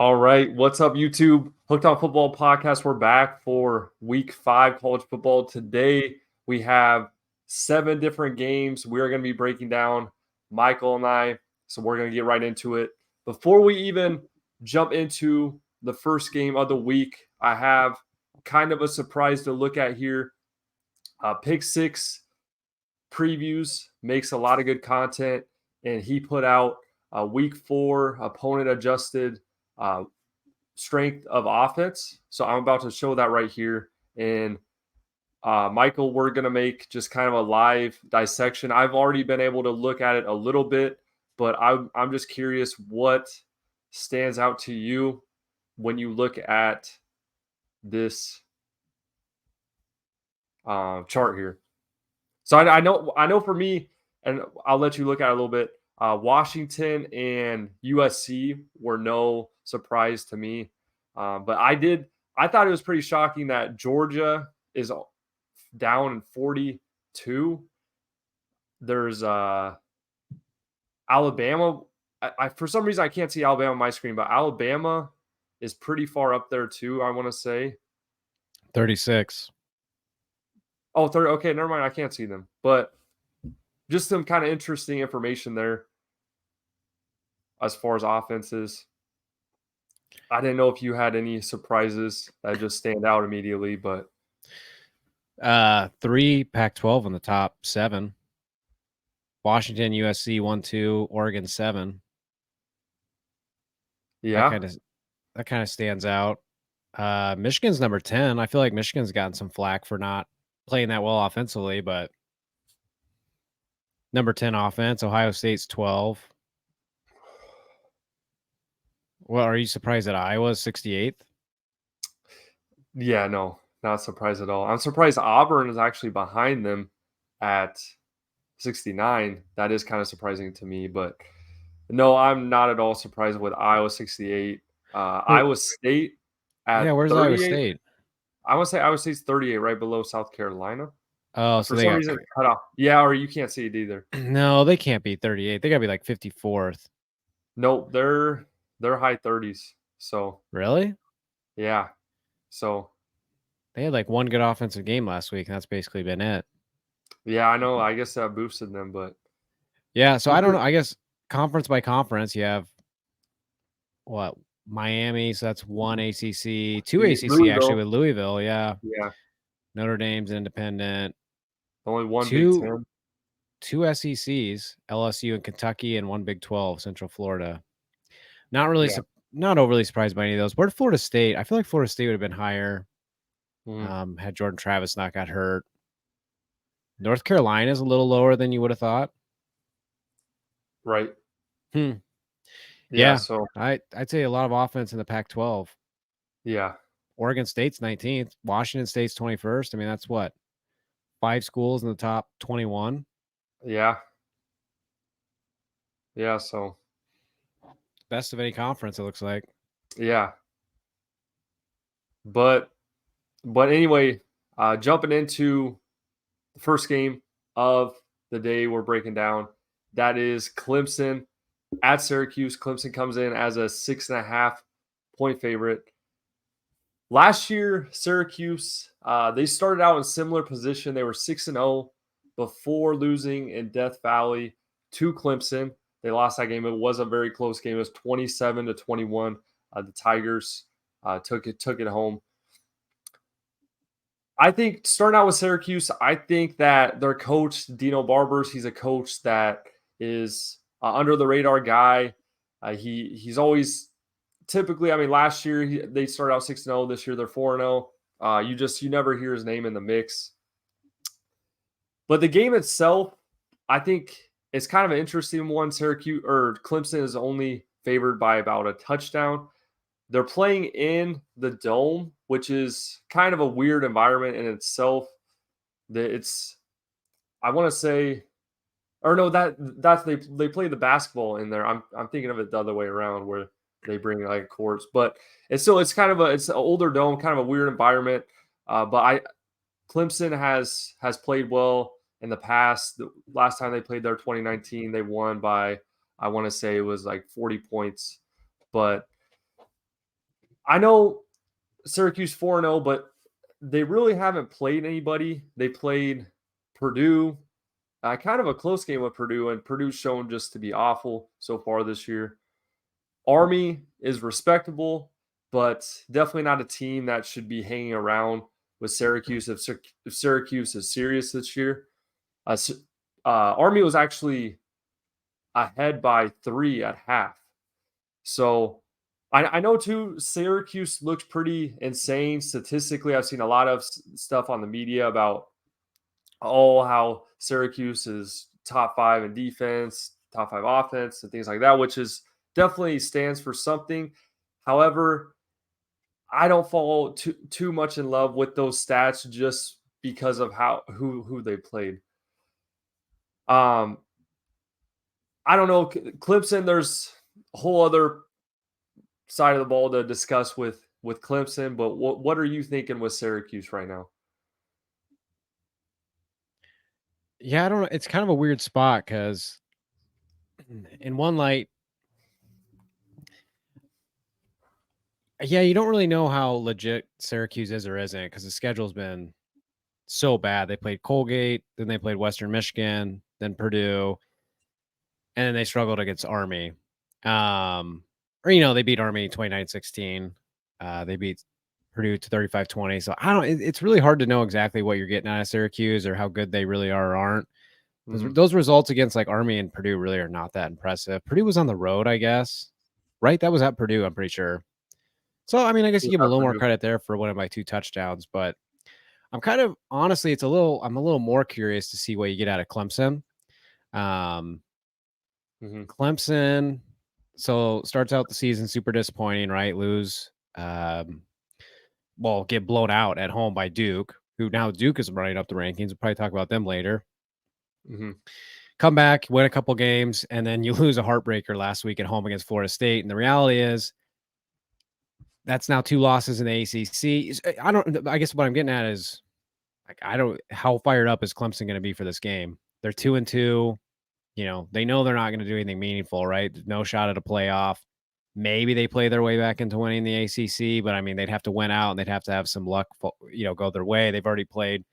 All right. What's up, YouTube? Hooked on Football podcast. We're back for week 5 college football. Today, we have 7 different games we are going to be breaking down, Michael and I. So we're going to get right into it. Before we even jump into the first game of the week, I have kind of a surprise to look at here. Pick 6 previews, makes a lot of good content, and he put out week 4 opponent adjusted strength of offense. So I'm about to show that right here. And Michael, we're going to make just kind of a live dissection. I've already been able to look at it a little bit, but I'm just curious what stands out to you when you look at this chart here. So I know for me, and I'll let you look at it a little bit. Washington and USC were no surprise to me, but I thought it was pretty shocking that Georgia is down in 42. There's Alabama. I for some reason I can't see Alabama on my screen, but Alabama is pretty far up there too. I want to say 36. Oh, 30. Okay, never mind. I can't see them, but just some kind of interesting information there as far as offenses. I didn't know if you had any surprises that just stand out immediately, but 3 Pac-12 on the top 7. Washington, USC 1-2, Oregon 7. Yeah, that kind of stands out. Michigan's number 10. I feel like Michigan's gotten some flack for not playing that well offensively, but number 10 offense. Ohio State's 12. Well, are you surprised that Iowa's 68th? Yeah, no, not surprised at all. I'm surprised Auburn is actually behind them at 69. That is kind of surprising to me, but no, I'm not at all surprised with Iowa 68. Iowa State at where's 38. Iowa State? I want to say Iowa State's 38, right below South Carolina. Oh, so for some reason cut off. Yeah, or you can't see it either. No, they can't be 38. They got to be like 54th. Nope, they're high 30s. So really, yeah. So they had like one good offensive game last week, and that's basically been it. Yeah, I know. I guess that boosted them, but yeah. So I don't know. I guess conference by conference, you have what? Miami, so that's 1 ACC, 2 ACC Louisville. actually with Louisville. Yeah. Yeah. Notre Dame's independent. Only one Big Ten. 2 SECs, LSU and Kentucky, and 1 Big 12, Central Florida. Not really, not overly surprised by any of those. Where'd Florida State? I feel like Florida State would have been higher had Jordan Travis not got hurt. North Carolina is a little lower than you would have thought. Right. Yeah. So I'd say a lot of offense in the Pac-12. Yeah. Oregon State's 19th. Washington State's 21st. I mean, that's what? 5 schools in the top 21. Yeah. Yeah. So best of any conference, it looks like. Yeah. But anyway, jumping into the first game of the day we're breaking down, that is Clemson at Syracuse. Clemson comes in as a 6.5 point favorite. Last year, Syracuse, they started out in similar position. They were 6-0 before losing in Death Valley to Clemson. They lost that game. It was a very close game. It was 27-21. The Tigers took it home. I think starting out with Syracuse, I think that their coach, Dino Barbers, he's a coach that is under the radar guy. He's always typically, I mean, last year they started out 6-0. This year they're 4-0. You never hear his name in the mix. But the game itself, I think it's kind of an interesting one. Syracuse or Clemson is only favored by about a touchdown. They're playing in the Dome, which is kind of a weird environment in itself. I want to say, or no, that's they play the basketball in there. I'm thinking of it the other way around, where they bring like courts, but it's kind of it's an older dome, kind of a weird environment. But Clemson has played well in the past. The last time they played there, 2019, they won by, I want to say it was like 40 points, but I know Syracuse 4-0, but they really haven't played anybody. They played Purdue, kind of a close game with Purdue, and Purdue's shown just to be awful so far this year. Army is respectable, but definitely not a team that should be hanging around with Syracuse if Syracuse is serious this year. Army was actually ahead by 3 at half. So I know too, Syracuse looks pretty insane statistically. I've seen a lot of stuff on the media about how Syracuse is top 5 in defense, top 5 offense, and things like that, which is definitely stands for something. However, I don't fall too much in love with those stats just because of who they played. I don't know. Clemson, there's a whole other side of the ball to discuss with Clemson, but what are you thinking with Syracuse right now? Yeah, I don't know. It's kind of a weird spot because in one light, yeah, you don't really know how legit Syracuse is or isn't because the schedule's been so bad. They played Colgate, then they played Western Michigan, then Purdue, and then they struggled against Army. Or they beat Army 29-16. They beat Purdue to 35-20. So I don't. It's really hard to know exactly what you're getting out of Syracuse or how good they really are or aren't. Those results against like Army and Purdue really are not that impressive. Purdue was on the road, I guess. Right? That was at Purdue, I'm pretty sure. So, I mean, I guess you give them a little more credit there for winning by 2 touchdowns, but I'm kind of honestly, I'm a little more curious to see what you get out of Clemson. Clemson, so starts out the season super disappointing, right? Lose, get blown out at home by Duke, who now Duke is running up the rankings. We'll probably talk about them later. Come back, win a couple games, and then you lose a heartbreaker last week at home against Florida State. And the reality is that's now 2 losses in the ACC. I guess what I'm getting at is how fired up is Clemson going to be for this game? They're 2-2. They know they're not going to do anything meaningful, right? No shot at a playoff. Maybe they play their way back into winning the ACC, but I mean, they'd have to win out and they'd have to have some luck, go their way. They've already played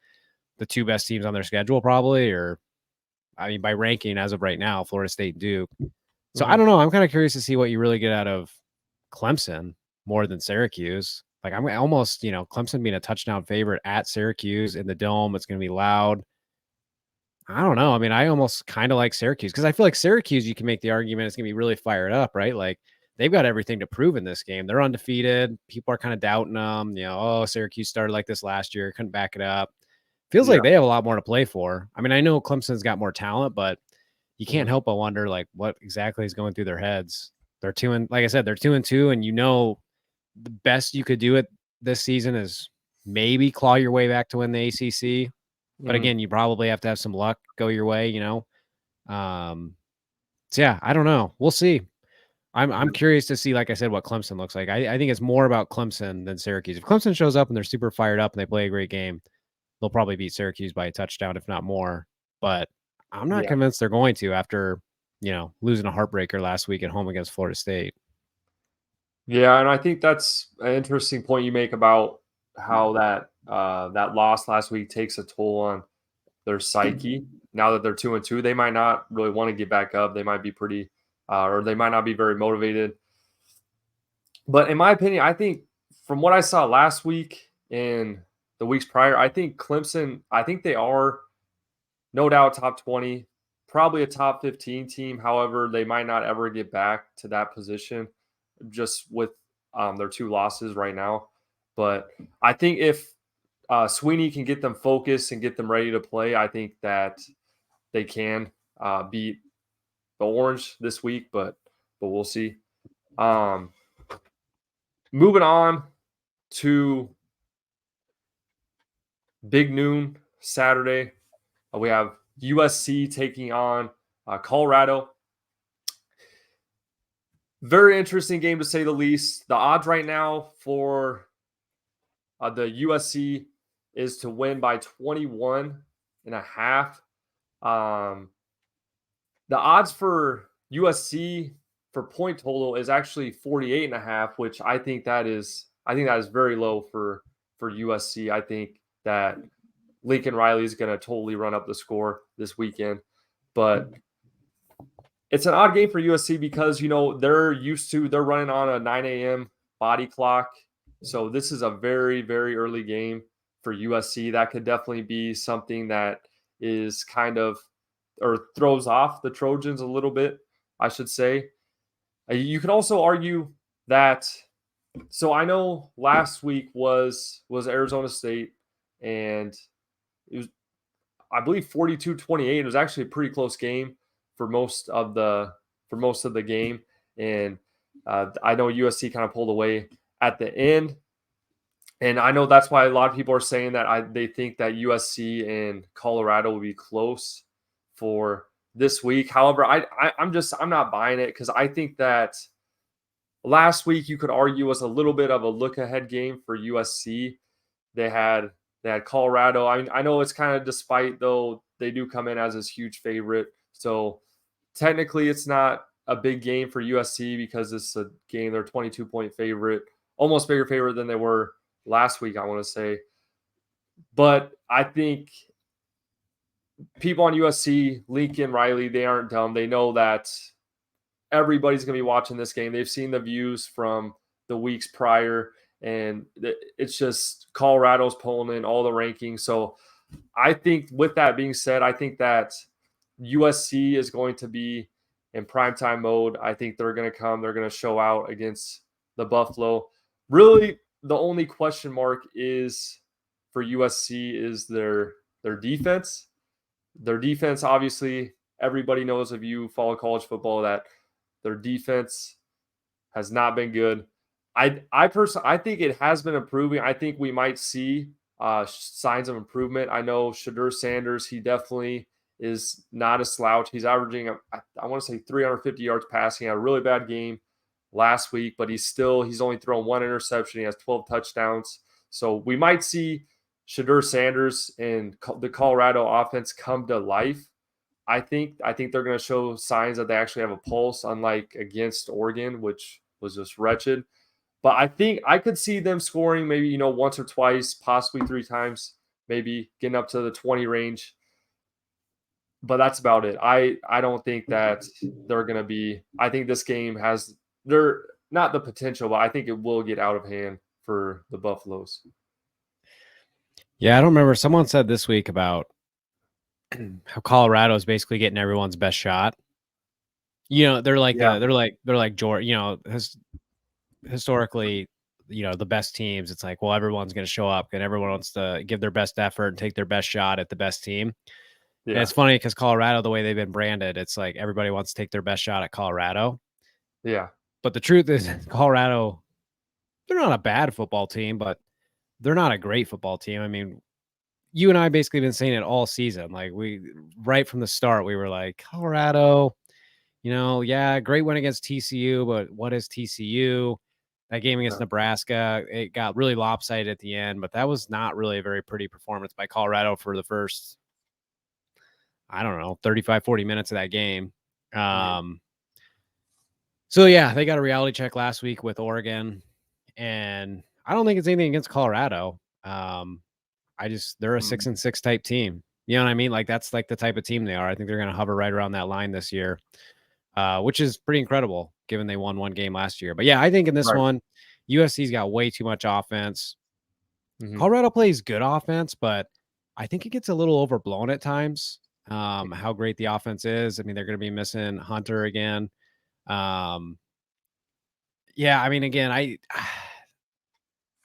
the 2 best teams on their schedule, probably, by ranking as of right now, Florida State and Duke. So I don't know. I'm kind of curious to see what you really get out of Clemson more than Syracuse. Like I'm almost, Clemson being a touchdown favorite at Syracuse in the Dome. It's going to be loud. I don't know. I mean, I almost kind of like Syracuse because I feel like Syracuse, you can make the argument it's going to be really fired up, right? Like they've got everything to prove in this game. They're undefeated. People are kind of doubting them. Syracuse started like this last year, couldn't back it up. Feels like they have a lot more to play for. I mean, I know Clemson's got more talent, but you can't help but wonder like what exactly is going through their heads. They're 2 like I said, they're 2-2, and the best you could do it this season is maybe claw your way back to win the ACC. But again, you probably have to have some luck go your way, So yeah, I don't know. We'll see. I'm curious to see, like I said, what Clemson looks like. I think it's more about Clemson than Syracuse. If Clemson shows up and they're super fired up and they play a great game, they'll probably beat Syracuse by a touchdown, if not more. But I'm not convinced they're going to after, losing a heartbreaker last week at home against Florida State. Yeah, and I think that's an interesting point you make about how that loss last week takes a toll on their psyche. Now that they're 2-2, they might not really want to get back up. They might be or they might not be very motivated. But in my opinion, I think from what I saw last week and the weeks prior, I think Clemson, they are no doubt top 20, probably a top 15 team. However, they might not ever get back to that position just with their 2 losses right now. But I think if Sweeney can get them focused and get them ready to play, I think that they can beat the Orange this week, but we'll see. Moving on to Big Noon Saturday, we have USC taking on Colorado. Very interesting game to say the least. The odds right now for the USC is to win by 21.5. The odds for USC for point total is actually 48.5, which I think that is I think that is very low for USC. I think that Lincoln Riley is going to totally run up the score this weekend, but it's an odd game for USC because they're running on a 9 a.m. body clock, so this is a very, very early game for USC. That could definitely be something that is kind of or throws off the Trojans a little bit, I should say. You could also argue that. So I know last week was Arizona State, and it was, I believe, 42-28. It was actually a pretty close game for most of the game, and I know USC kind of pulled away at the end, and I know that's why a lot of people are saying that they think that USC and Colorado will be close for this week. However, I'm not buying it because I think that last week you could argue was a little bit of a look ahead game for USC. They had Colorado. I mean, I know it's kind of despite though they do come in as this huge favorite. So technically it's not a big game for USC because it's a game they're 22-point favorite, almost bigger favorite than they were last week, I want to say. But I think people on USC, Lincoln Riley, they aren't dumb. They know that everybody's going to be watching this game. They've seen the views from the weeks prior, and it's just Colorado's pulling in all the rankings. So I think with that being said, I think that USC is going to be in primetime mode. I think they're going to show out against the Buffalo. Really, the only question mark is for USC is their defense. Their defense, obviously, everybody knows if you follow college football that their defense has not been good. I personally think it has been improving. I think we might see signs of improvement. I know Shedeur Sanders, he definitely is not a slouch. He's averaging, I want to say 350 yards passing. He had a really bad game last week, but he's only thrown one interception. He has 12 touchdowns. So we might see Shedeur Sanders and the Colorado offense come to life. I think they're going to show signs that they actually have a pulse, unlike against Oregon, which was just wretched. But I think I could see them scoring maybe, once or twice, possibly 3 times, maybe getting up to the 20 range. But that's about it. I don't think that they're going to be – I think this game they're not the potential, but I think it will get out of hand for the Buffaloes. Yeah, I don't remember. Someone said this week about how Colorado is basically getting everyone's best shot. They're like Georgia. Historically, the best teams. It's like, well, everyone's going to show up and everyone wants to give their best effort and take their best shot at the best team. Yeah. And it's funny because Colorado, the way they've been branded, it's like everybody wants to take their best shot at Colorado. Yeah, but the truth is, Colorado, they're not a bad football team, but they're not a great football team. I mean, you and I basically been saying it all season. Like right from the start, we were like, Colorado, great win against TCU, but what is TCU? That game against Nebraska, it got really lopsided at the end, but that was not really a very pretty performance by Colorado for the first, 35, 40 minutes of that game. So yeah, they got a reality check last week with Oregon, and I don't think it's anything against Colorado. They're a 6-6 type team. You know what I mean? Like that's like the type of team they are. I think they're going to hover right around that line this year, which is pretty incredible given they won one game last year. But yeah, I think in this one, USC's got way too much offense. Mm-hmm. Colorado plays good offense, but I think it gets a little overblown at times. How great the offense is. I mean, they're going to be missing Hunter again. Yeah, I mean, again,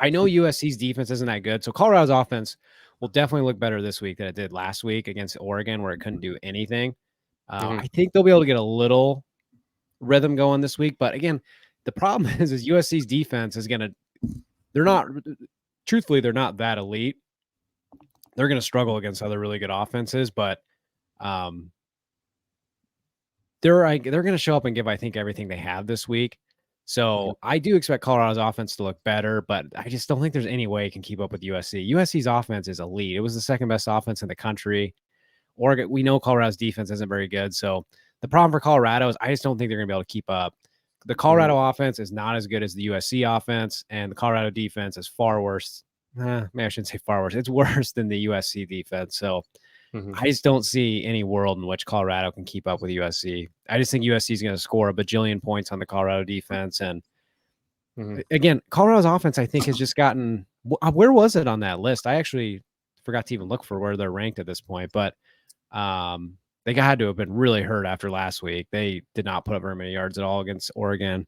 I know USC's defense isn't that good, so Colorado's offense will definitely look better this week than it did last week against Oregon, where it couldn't do anything. I think they'll be able to get a little rhythm going this week, but again, the problem is USC's defense is they're not that elite. They're going to struggle against other really good offenses, but they're going to show up and give, I think, everything they have this week. So I do expect Colorado's offense to look better, but I just don't think there's any way it can keep up with USC. USC's offense is elite. It was the second best offense in the country. We know Colorado's defense isn't very good. So the problem for Colorado is I just don't think they're going to be able to keep up. the Colorado offense is not as good as the USC offense, and the Colorado defense is far worse. Maybe I shouldn't say far worse. It's worse than the USC defense. So I just don't see any world in which Colorado can keep up with USC. I just think USC is going to score a bajillion points on the Colorado defense. And again, Colorado's offense, I think, has just gotten – where was it on that list? I actually forgot to even look for where they're ranked at this point. But they had to have been really hurt after last week. They did not put up very many yards at all against Oregon.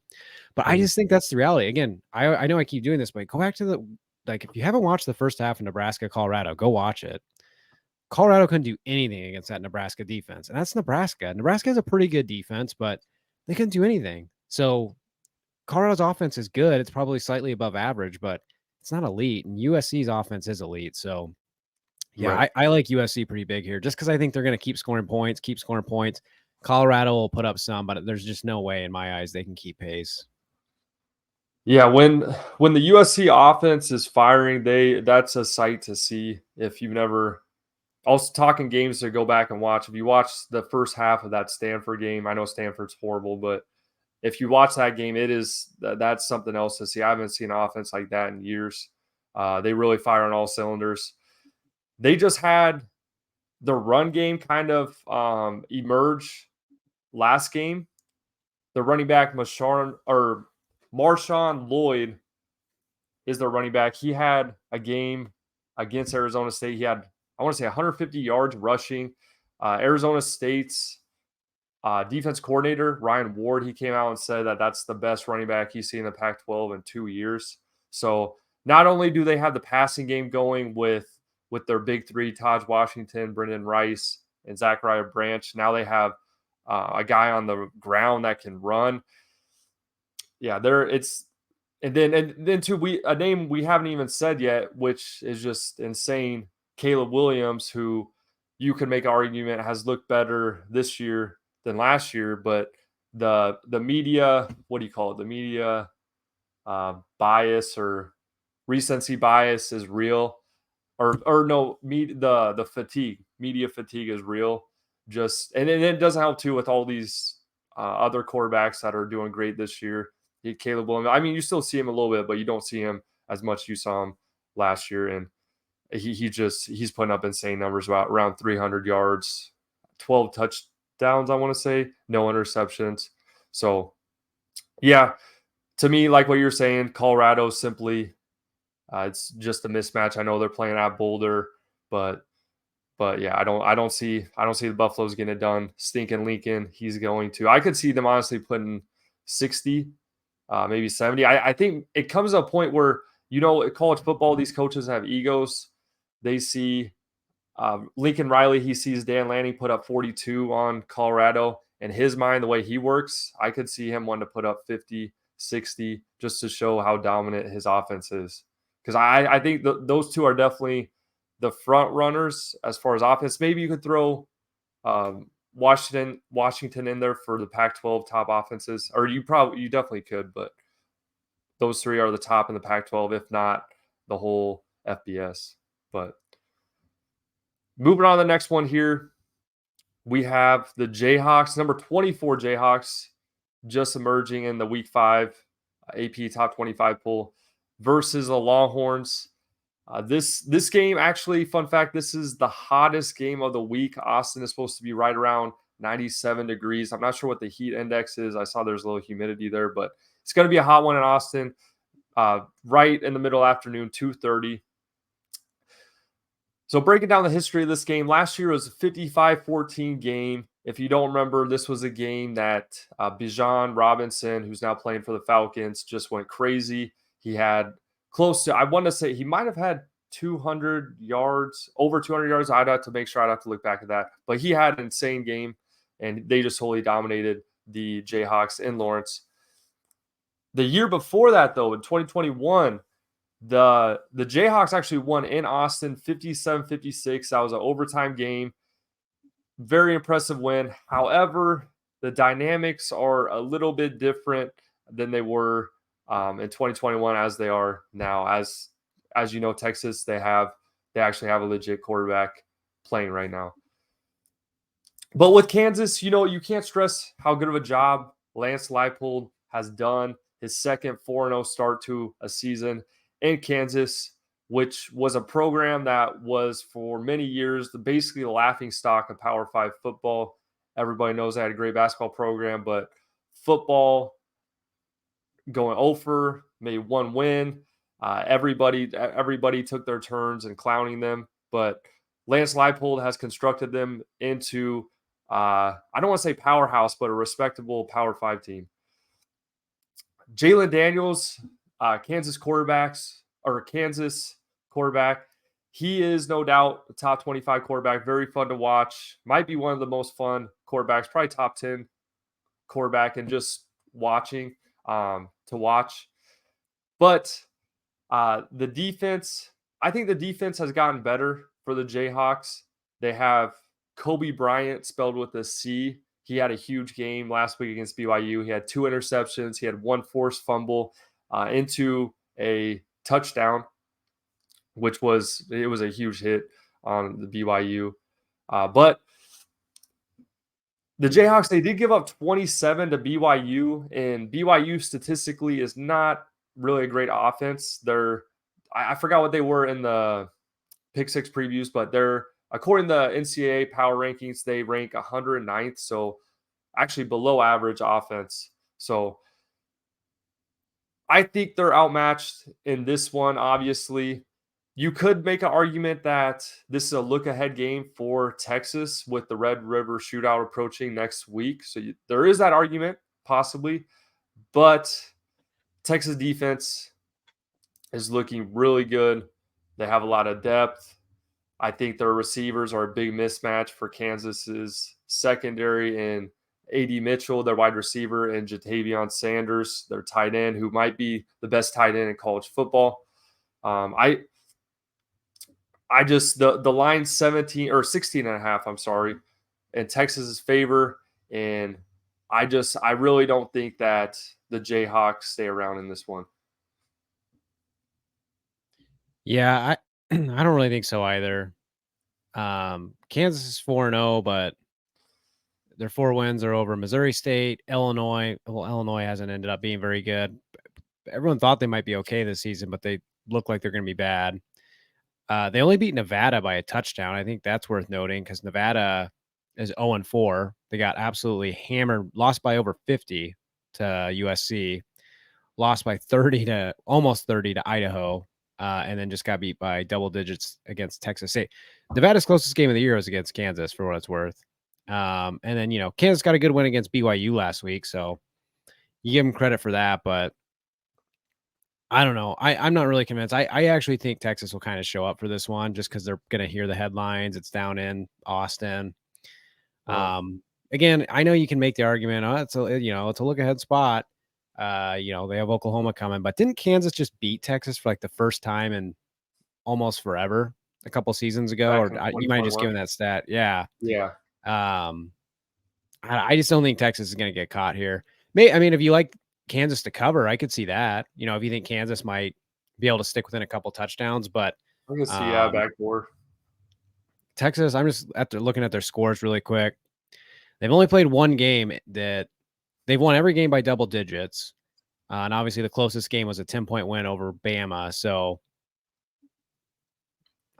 But I just think that's the reality. Again, I know I keep doing this, but go back to the – like, if you haven't watched the first half of Nebraska-Colorado, go watch it. Colorado couldn't do anything against that Nebraska defense. And that's Nebraska. Nebraska has a pretty good defense, but they couldn't do anything. So Colorado's offense is good. It's probably slightly above average, but it's not elite. And USC's offense is elite. So, yeah, I like USC pretty big here just because I think they're going to keep scoring points. Colorado will put up some, but there's just no way in my eyes they can keep pace. Yeah, when the USC offense is firing, that's a sight to see. If you've never – also talking games to go back and watch. If you watch the first half of that Stanford game, I know Stanford's horrible, but if you watch that game, that's something else to see. I haven't seen an offense like that in years. They really fire on all cylinders. They just had the run game kind of emerge last game. The running back Marshawn Lloyd is their running back. He had a game against Arizona State. He had, I want to say, 150 yards rushing. Arizona State's defense coordinator, Ryan Ward, he came out and said that that's the best running back he's seen in the Pac-12 in 2 years. So not only do they have the passing game going with their big three, Taj Washington, Brendan Rice, and Zachariah Branch, now they have a guy on the ground that can run. Yeah, and then too, a name we haven't even said yet, which is just insane, Caleb Williams, who you could make an argument has looked better this year than last year, but the media, what do you call it? The media bias or recency bias is real, or no, the media fatigue is real. And it doesn't help too with all these other quarterbacks that are doing great this year. Caleb Williams, I mean, you still see him a little bit, but you don't see him as much as you saw him last year, and he's putting up insane numbers, about around 300 yards, 12 touchdowns, I want to say, no interceptions. So, yeah, to me, like what you're saying, Colorado simply, it's just a mismatch. I know they're playing at Boulder, but yeah, I don't see the Buffaloes getting it done. Stinking Lincoln, he's going to. I could see them honestly putting 60, maybe 70. I think it comes to a point where, at college football, these coaches have egos. They see Lincoln Riley, he sees Dan Lanning put up 42 on Colorado. In his mind, the way he works, I could see him wanting to put up 50, 60 just to show how dominant his offense is. Because I think those two are definitely the front runners as far as offense. Maybe you could throw Washington in there for the Pac-12 top offenses, or you definitely could, but those three are the top in the Pac-12, if not the whole FBS. But moving on to the next one here, we have the Jayhawks, number 24 Jayhawks, just emerging in the Week 5 AP Top 25 poll versus the Longhorns. This game, actually, fun fact, this is the hottest game of the week. Austin is supposed to be right around 97 degrees. I'm not sure what the heat index is. I saw there's a little humidity there, but it's going to be a hot one in Austin, right in the middle afternoon, 2:30. So breaking down the history of this game, last year was a 55-14 game. If you don't remember, this was a game that Bijan Robinson, who's now playing for the Falcons, just went crazy. He had close to, I want to say he might have had 200 yards, over 200 yards. I'd have to make sure, I'd have to look back at that. But he had an insane game, and they just totally dominated the Jayhawks in Lawrence. The year before that, though, in 2021, the Jayhawks actually won in Austin 57-56. That was an overtime game. Very impressive win. However, the dynamics are a little bit different than they were in 2021 as they are now. As you know, Texas, they actually have a legit quarterback playing right now. But with Kansas, you can't stress how good of a job Lance Leipold has done. His second 4-0 start to a season in Kansas, which was a program that was for many years basically the laughing stock of Power 5 football. Everybody knows I had a great basketball program, but football going over, made one win. Everybody took their turns in clowning them, but Lance Leipold has constructed them into I don't want to say powerhouse, but a respectable Power 5 team. Jalen Daniels, Kansas quarterback. He is no doubt a top 25 quarterback. Very fun to watch. Might be one of the most fun quarterbacks, probably top 10 quarterback, and just watching to watch. But the defense, I think the defense has gotten better for the Jayhawks. They have Kobe Bryant spelled with a C. He had a huge game last week against BYU. He had 2 interceptions. He had 1 forced fumble into a touchdown, which was a huge hit on the BYU. But the Jayhawks, they did give up 27 to BYU, and BYU statistically is not really a great offense. I forgot what they were in the Pick Six previews, but they're, according to the NCAA power rankings, they rank 109th, so actually below average offense. So I think they're outmatched in this one, obviously. You could make an argument that this is a look-ahead game for Texas with the Red River Shootout approaching next week. So there is that argument, possibly. But Texas defense is looking really good. They have a lot of depth. I think their receivers are a big mismatch for Kansas's secondary in A.D. Mitchell, their wide receiver, and Jatavion Sanders, their tight end, who might be the best tight end in college football. I just the line 17 or 16 and a half, I'm sorry, in Texas's favor. And I really don't think that the Jayhawks stay around in this one. Yeah, I don't really think so either. Kansas is 4-0, but their 4 wins are over Missouri State, Illinois. Well, Illinois hasn't ended up being very good. Everyone thought they might be okay this season, but they look like they're going to be bad. They only beat Nevada by a touchdown. I think that's worth noting because Nevada is 0-4. They got absolutely hammered, lost by over 50 to USC, lost by 30 to almost 30 to Idaho, and then just got beat by double digits against Texas State. Nevada's closest game of the year was against Kansas, for what it's worth. And then, Kansas got a good win against BYU last week, so you give them credit for that, but I don't know. I'm not really convinced. I actually think Texas will kind of show up for this one just because they're going to hear the headlines. It's down in Austin. Again, I know you can make the argument, it's a look ahead spot. They have Oklahoma coming, but didn't Kansas just beat Texas for like the first time in almost forever a couple seasons ago? Or you might have just given that stat. Yeah. Yeah. I just don't think Texas is going to get caught here. If you like Kansas to cover, I could see that. If you think Kansas might be able to stick within a couple touchdowns, but I can see backdoor. Texas, I'm just looking at their scores really quick. They've only played one game that they've won every game by double digits. And obviously the closest game was a 10-point win over Bama. So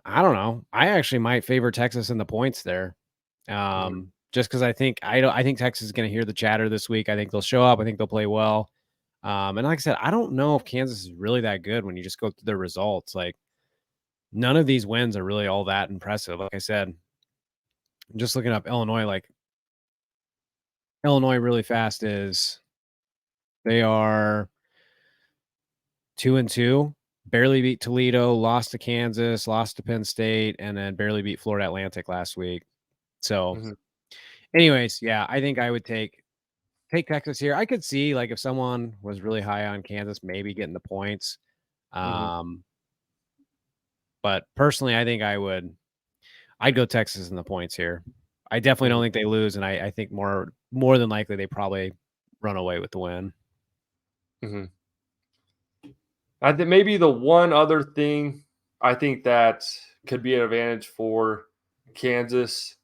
I don't know. I actually might favor Texas in the points there. Just because I think Texas is going to hear the chatter this week. I think they'll show up. I think they'll play well. And like I said, I don't know if Kansas is really that good when you just go through their results. Like, none of these wins are really all that impressive. Like I said, I'm just looking up Illinois. Like, Illinois really fast they are 2-2, barely beat Toledo, lost to Kansas, lost to Penn State, and then barely beat Florida Atlantic last week. So, anyways, yeah, I think I would take Texas here. I could see, like, if someone was really high on Kansas, maybe getting the points. But personally, I think I'd go Texas in the points here. I definitely don't think they lose, and I think more than likely they probably run away with the win. I think maybe the one other thing I think that could be an advantage for Kansas,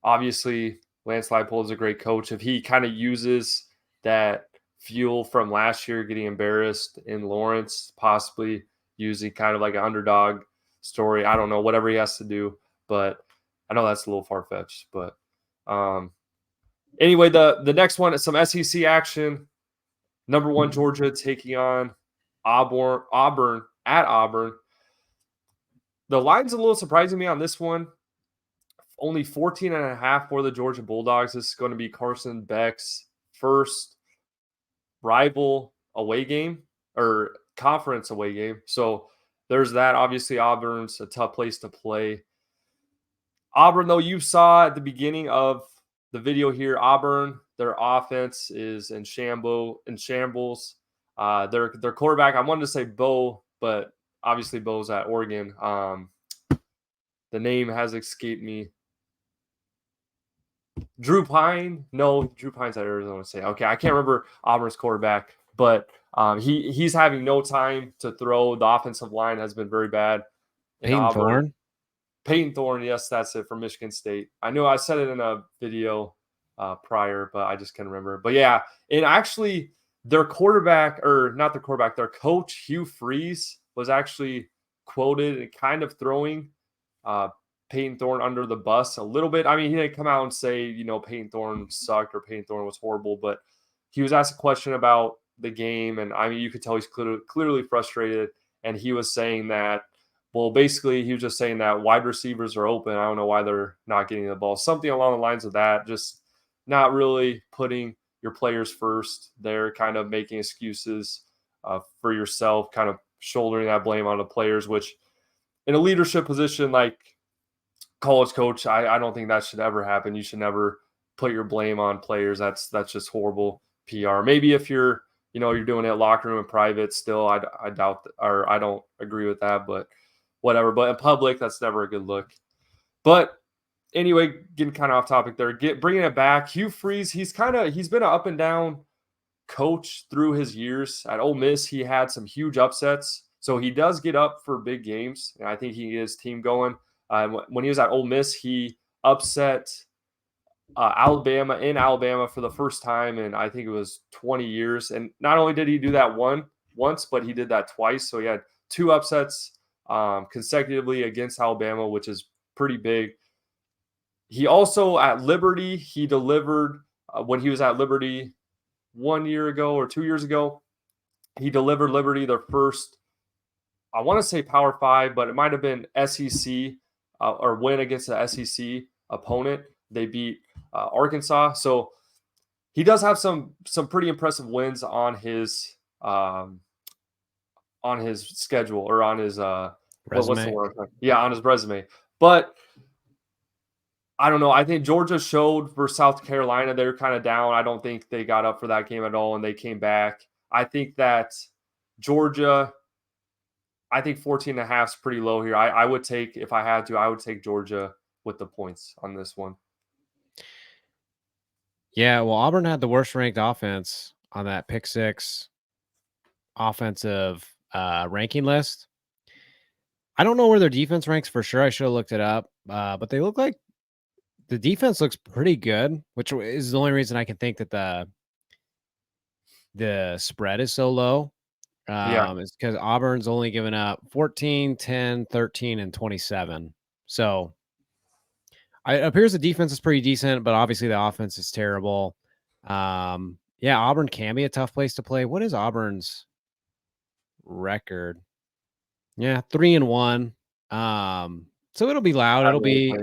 obviously Lance Leipold is a great coach. If he kind of uses that fuel from last year getting embarrassed in Lawrence, possibly using kind of like an underdog story. I don't know, whatever he has to do, but I know that's a little far-fetched. But anyway, the next one is some SEC action. Number 1 Georgia taking on Auburn at Auburn. The line's a little surprising me on this one. Only 14.5 for the Georgia Bulldogs. This is going to be Carson Beck's first rival away game or conference away game. So there's that. Obviously, Auburn's a tough place to play. Auburn, though, you saw at the beginning of the video here, Auburn, their offense is in shambles. Their quarterback, I wanted to say Bo, but obviously Bo's at Oregon. The name has escaped me. Drew Pine? No, Drew Pine's at Arizona State. Okay, I can't remember Auburn's quarterback, but he's having no time to throw. The offensive line has been very bad. Peyton Thorne? Peyton Thorne, yes, that's it, from Michigan State. I know I said it in a video prior, but I just can't remember. But yeah, and actually their quarterback, or not their quarterback, their coach, Hugh Freeze, was actually quoted and kind of throwing Peyton Thorne under the bus a little bit. I mean, he didn't come out and say, Peyton Thorne sucked or Peyton Thorne was horrible, but he was asked a question about the game, and I mean, you could tell he's clearly frustrated, and he was saying that, well, basically, he was just saying that wide receivers are open. I don't know why they're not getting the ball. Something along the lines of that, just not really putting your players first. They're kind of making excuses for yourself, kind of shouldering that blame on the players, which in a leadership position like college coach, I don't think that should ever happen. You should never put your blame on players. That's just horrible PR. Maybe if you're doing it locker room and private, still I doubt or I don't agree with that, but whatever. But in public, that's never a good look. But anyway, getting kind of off topic there, bringing it back. Hugh Freeze, he's been an up and down coach through his years at Ole Miss. He had some huge upsets, so he does get up for big games, and I think he gets his team going. When he was at Ole Miss, he upset Alabama for the first time in I think it was 20 years. And not only did he do that once, but he did that twice. So he had 2 upsets consecutively against Alabama, which is pretty big. He also at Liberty, he delivered when he was at Liberty 1 year ago or 2 years ago. He delivered Liberty their first, I want to say Power 5, but it might have been SEC or win against the SEC opponent. They beat Arkansas. So he does have some pretty impressive wins on his schedule, or on his resume. What's the word? Yeah, on his resume. But I don't know. I think Georgia showed for South Carolina they're kind of down. I don't think they got up for that game at all, and they came back. I think that Georgia, I think 14.5 is pretty low here. I would take, if I had to, I would take Georgia with the points on this one. Yeah, well, Auburn had the worst ranked offense on that pick 6 offensive ranking list. I don't know where their defense ranks for sure. I should have looked it up, but they look like the defense looks pretty good, which is the only reason I can think that the spread is so low. It's because Auburn's only given up 14, 10, 13, and 27. So it appears the defense is pretty decent, but obviously the offense is terrible. Yeah, Auburn can be a tough place to play. What is Auburn's record? Yeah, 3-1. So it'll be loud. It'll be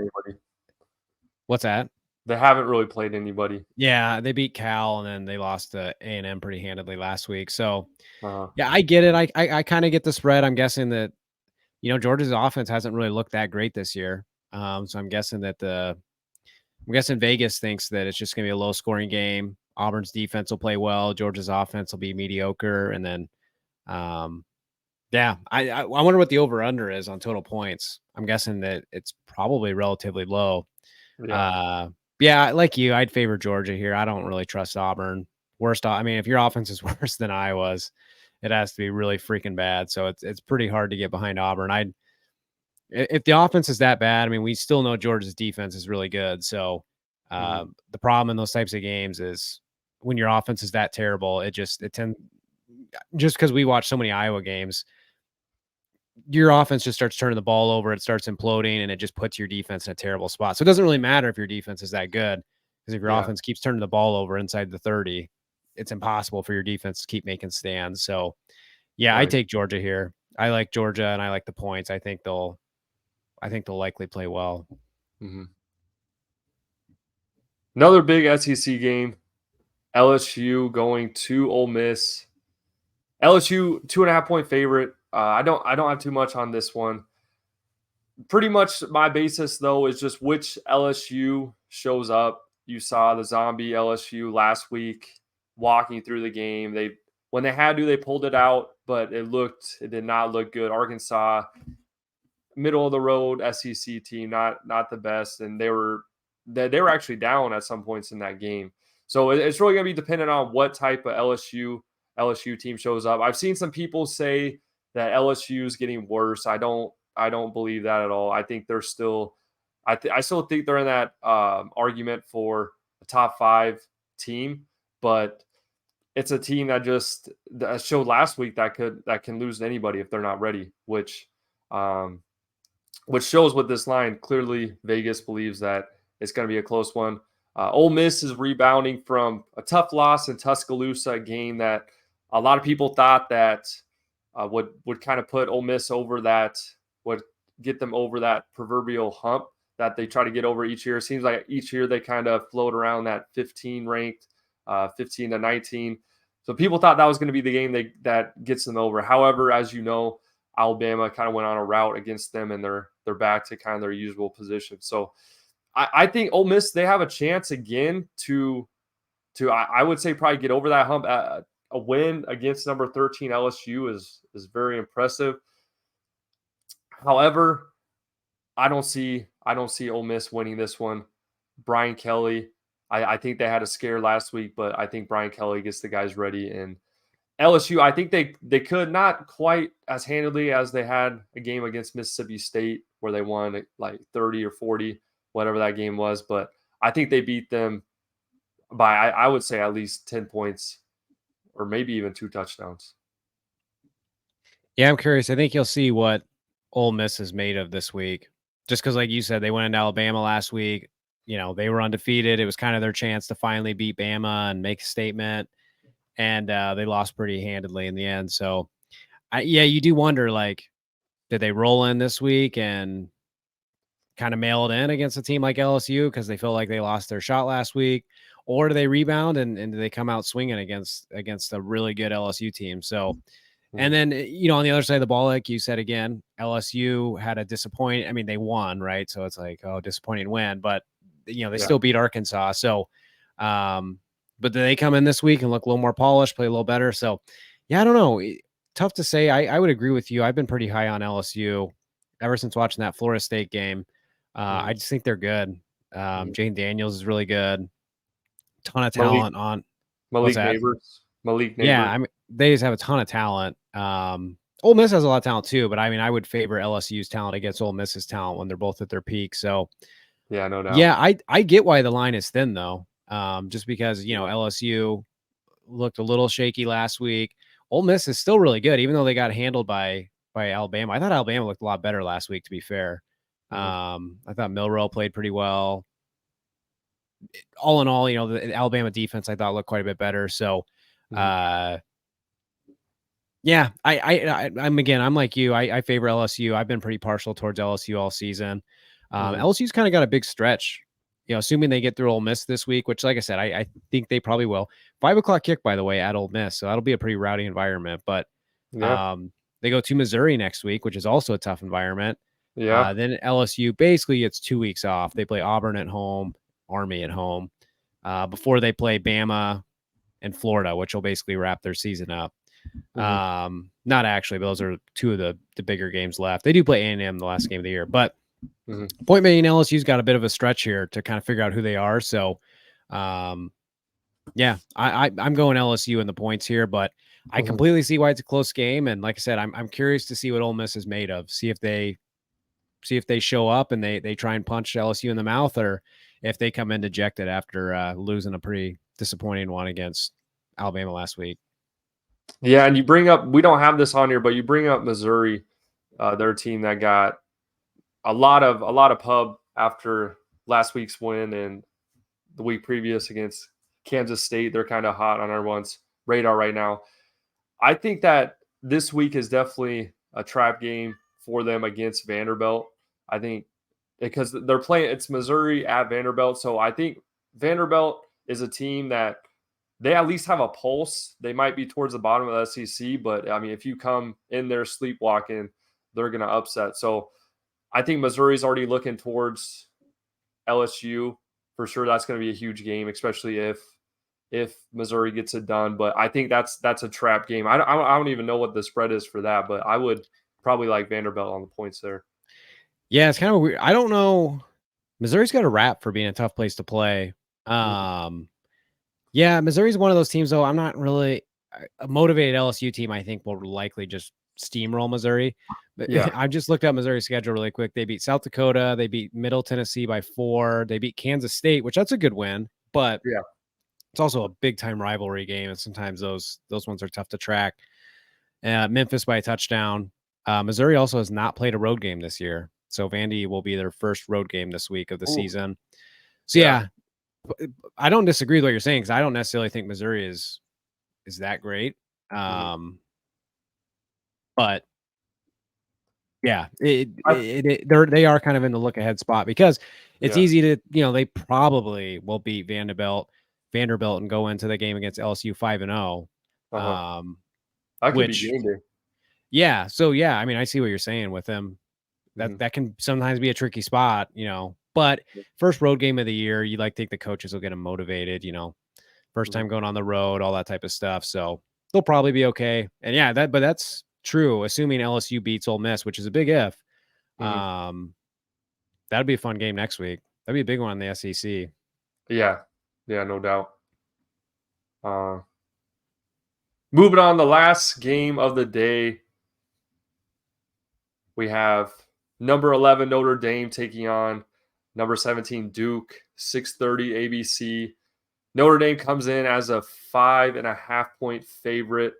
what's that? They haven't really played anybody. Yeah, they beat Cal, and then they lost to A&M pretty handedly last week. So yeah, I get it. I kind of get the spread. I'm guessing that Georgia's offense hasn't really looked that great this year. So I'm guessing that Vegas thinks that it's just going to be a low scoring game. Auburn's defense will play well. Georgia's offense will be mediocre. And then, yeah, I wonder what the over under is on total points. I'm guessing that it's probably relatively low. Yeah, like you, I'd favor Georgia here. I don't really trust Auburn. If your offense is worse than Iowa's, it has to be really freaking bad. So it's pretty hard to get behind Auburn. If the offense is that bad, we still know Georgia's defense is really good. So the problem in those types of games is when your offense is that terrible, just because we watch so many Iowa games, your offense just starts turning the ball over. It starts imploding, and it just puts your defense in a terrible spot. So it doesn't really matter if your defense is that good, because if your offense keeps turning the ball over inside the 30, it's impossible for your defense to keep making stands. So, yeah, I take Georgia here. I like Georgia, and I like the points. I think they'll likely play well. Mm-hmm. Another big SEC game. LSU going to Ole Miss. LSU 2.5-point favorite. I don't have too much on this one. Pretty much my basis though is just which LSU shows up. You saw the zombie LSU last week walking through the game. When they had to, they pulled it out, but it did not look good. Arkansas, middle of the road SEC team, not the best, and they were actually down at some points in that game. So it's really going to be dependent on what type of LSU team shows up. I've seen some people say that LSU is getting worse. I don't believe that at all. I think they're still I still think they're in that argument for a top 5 team, but it's a team that showed last week that can lose to anybody if they're not ready, which shows with this line. Clearly, Vegas believes that it's going to be a close one. Ole Miss is rebounding from a tough loss in Tuscaloosa, a game that a lot of people thought that would kind of put Ole Miss over that, would get them over that proverbial hump that they try to get over each year. It seems like each year they kind of float around that 15 ranked, 15 to 19. So people thought that was going to be the game that gets them over. However, as you know, Alabama kind of went on a route against them, and they're back to kind of their usual position. So I think Ole Miss, they have a chance again to I would say probably get over that hump. A win against number 13 LSU is very impressive. However, I don't see Ole Miss winning this one. Brian Kelly, I think they had a scare last week, but I think Brian Kelly gets the guys ready. And LSU, I think they could, not quite as handily as they had a game against Mississippi State where they won like 30 or 40, whatever that game was. But I think they beat them by, I would say, at least 10 points or maybe even 2 touchdowns. Yeah, I'm curious. I think you'll see what Ole Miss is made of this week. Just because, like you said, they went into Alabama last week. You know, they were undefeated. It was kind of their chance to finally beat Bama and make a statement. And they lost pretty handedly in the end. So, you do wonder, like, did they roll in this week and kind of mail it in against a team like LSU because they feel like they lost their shot last week? Or do they rebound and do they come out swinging against a really good LSU team? So, and then, on the other side of the ball, like you said, again, LSU had a disappointing, I mean, they won, right? So it's like, oh, disappointing win, but they still beat Arkansas. So, but they come in this week and look a little more polished, play a little better. So, I don't know. Tough to say. I would agree with you. I've been pretty high on LSU ever since watching that Florida State game. I just think they're good. Jane Daniels is really good. Ton of talent on Malik Neighbors. Yeah, I mean, they just have a ton of talent. Ole Miss has a lot of talent too, but I mean, I would favor LSU's talent against Ole Miss's talent when they're both at their peak. So, yeah, no doubt. Yeah, I get why the line is thin though. Just because LSU looked a little shaky last week. Ole Miss is still really good, even though they got handled by Alabama. I thought Alabama looked a lot better last week, to be fair. I thought Milroe played pretty well. All in all, the Alabama defense I thought looked quite a bit better. So, yeah, I'm like you. I favor LSU. I've been pretty partial towards LSU all season. LSU's kind of got a big stretch, assuming they get through Ole Miss this week, which, like I said, I think they probably will. 5:00 kick, by the way, at Ole Miss, so that'll be a pretty rowdy environment. But they go to Missouri next week, which is also a tough environment. Yeah. Then LSU basically gets 2 weeks off. They play Auburn at home, Army at home, before they play Bama and Florida, which will basically wrap their season up. Not actually, but those are two of the bigger games left. They do play A&M the last game of the year, but point being, LSU's got a bit of a stretch here to kind of figure out who they are. So, I'm going LSU in the points here, but I completely see why it's a close game. And like I said, I'm curious to see what Ole Miss is made of. See if they show up and they try and punch LSU in the mouth, or if they come in dejected after losing a pretty disappointing one against Alabama last week. Yeah, and you bring up, we don't have this on here, but you bring up Missouri, their team that got a lot of pub after last week's win and the week previous against Kansas State. They're kind of hot on everyone's radar right now. I think that this week is definitely a trap game for them against Vanderbilt. I think because they're playing, it's Missouri at Vanderbilt. So I think Vanderbilt is a team that they at least have a pulse. They might be towards the bottom of the SEC, but I mean, if you come in there sleepwalking, they're going to upset. So I think Missouri's already looking towards LSU for sure. That's going to be a huge game, especially if Missouri gets it done. But I think that's a trap game. I don't even know what the spread is for that, but I would probably like Vanderbilt on the points there. Yeah, it's kind of weird. I don't know. Missouri's got a rap for being a tough place to play. Yeah, Missouri's one of those teams, though. I'm not really a motivated LSU team. I think will likely just steamroll Missouri. But Yeah. I just looked at Missouri's schedule really quick. They beat South Dakota. They beat Middle Tennessee by 4. They beat Kansas State, which that's a good win. But Yeah, it's also a big time rivalry game, and sometimes those ones are tough to track. Memphis by a touchdown. Missouri also has not played a road game this year, so Vandy will be their first road game this week of the season. So yeah, I don't disagree with what you're saying because I don't necessarily think Missouri is that great. But yeah, they are kind of in the look ahead spot because it's easy to, they probably will beat Vanderbilt and go into the game against LSU 5-0. That could be game day. Yeah. So yeah, I mean, I see what you're saying with them. That can sometimes be a tricky spot, but first road game of the year, you think the coaches will get them motivated, first time going on the road, all that type of stuff. So they'll probably be okay. And yeah, but that's true. Assuming LSU beats Ole Miss, which is a big if, that'd be a fun game next week. That'd be a big one in the SEC. Yeah, no doubt. Moving on, the last game of the day, we have number 11 Notre Dame taking on number 17 Duke, 6:30 ABC. Notre Dame comes in as a 5.5-point favorite.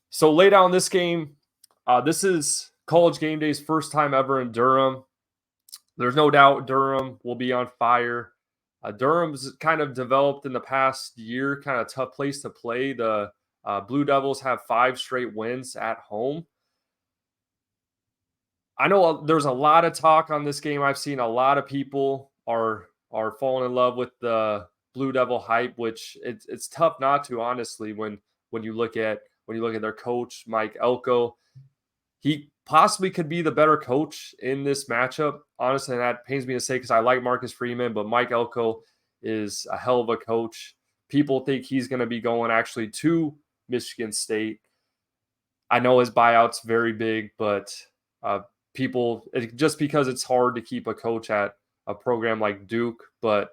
So lay down this game. This is College Game Day's first time ever in Durham. There's no doubt Durham will be on fire. Durham's kind of developed in the past year, kind of tough place to play. The Blue Devils have 5 straight wins at home. I know there's a lot of talk on this game. I've seen a lot of people are falling in love with the Blue Devil hype, which it's tough not to, honestly, when you look at their coach, Mike Elko. He possibly could be the better coach in this matchup. Honestly, and that pains me to say because I like Marcus Freeman, but Mike Elko is a hell of a coach. People think he's going to be going actually to Michigan State. I know his buyout's very big, but just because it's hard to keep a coach at a program like Duke, but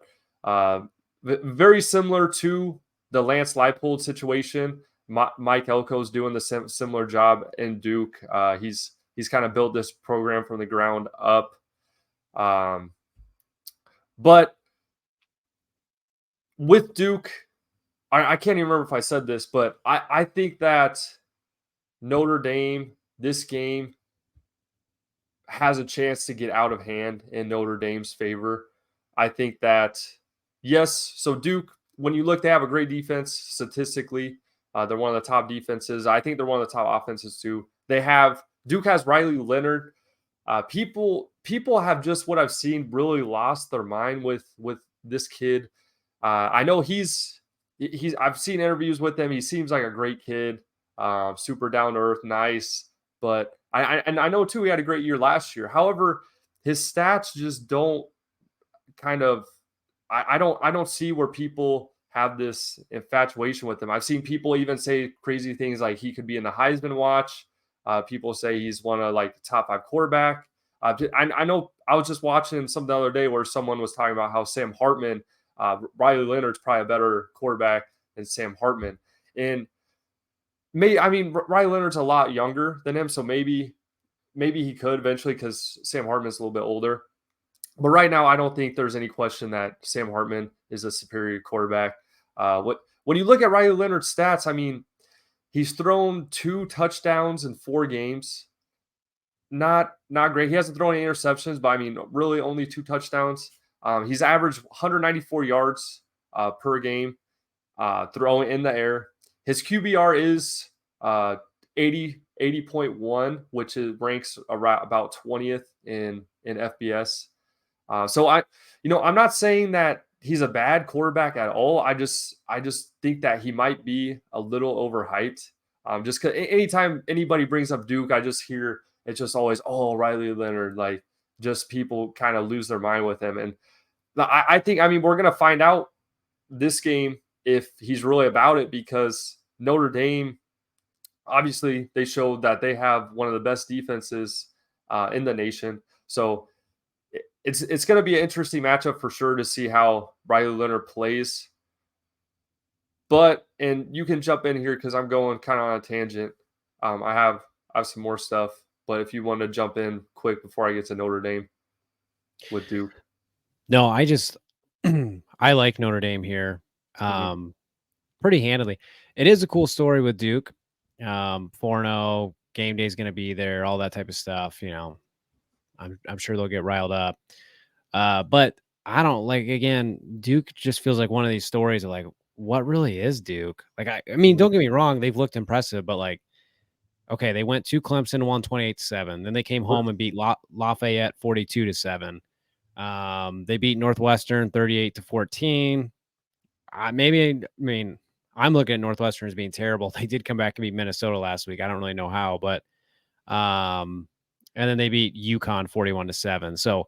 very similar to the Lance Leipold situation. Mike Elko's doing the similar job in Duke. He's kind of built this program from the ground up. But with Duke, I can't even remember if I said this, but I think that Notre Dame, this game, has a chance to get out of hand in Notre Dame's favor. I think that, yes, so Duke, when you look, they have a great defense statistically. They're one of the top defenses. I think they're one of the top offenses too. Duke has Riley Leonard. People have just, what I've seen, really lost their mind with this kid. I know I've seen interviews with him. He seems like a great kid, super down to earth, nice. But I know too, he had a great year last year. However, his stats just don't kind of. I don't see where people have this infatuation with him. I've seen people even say crazy things like he could be in the Heisman watch. People say he's one of the top 5 quarterback. I know I was just watching some the other day where someone was talking about how Sam Hartman, Riley Leonard's probably a better quarterback than Sam Hartman. And Riley Leonard's a lot younger than him, so maybe he could eventually because Sam Hartman's a little bit older. But right now, I don't think there's any question that Sam Hartman is a superior quarterback. When you look at Riley Leonard's stats, I mean, he's thrown 2 touchdowns in 4 games. Not great. He hasn't thrown any interceptions, but I mean, really only 2 touchdowns. He's averaged 194 yards per game throwing in the air. His QBR is 80.1, which ranks about 20th in FBS. So I'm not saying that he's a bad quarterback at all. I just think that he might be a little overhyped. Just because anytime anybody brings up Duke, I just hear it's just always, oh, Riley Leonard, like just people kind of lose their mind with him. And I think, I mean, we're going to find out this game if he's really about it, because Notre Dame, obviously they showed that they have one of the best defenses in the nation. So it's going to be an interesting matchup for sure to see how Riley Leonard plays. But, and you can jump in here because I'm going kind of on a tangent. I have some more stuff, but if you want to jump in quick before I get to Notre Dame with Duke. No, I just I like Notre Dame here pretty handily. It is a cool story with Duke. 4-0, game day is going to be there, all that type of stuff. You know, I'm sure they'll get riled up. But I don't like, again, Duke just feels like one of these stories of like, what really is Duke? Like, I mean, don't get me wrong, they've looked impressive, but like, okay, they went to Clemson, won 28-7. Then they came home and beat Lafayette 42-7. They beat Northwestern 38-14. I'm looking at Northwestern as being terrible. They did come back and beat Minnesota last week. I don't really know how, but and then they beat UConn 41-7. So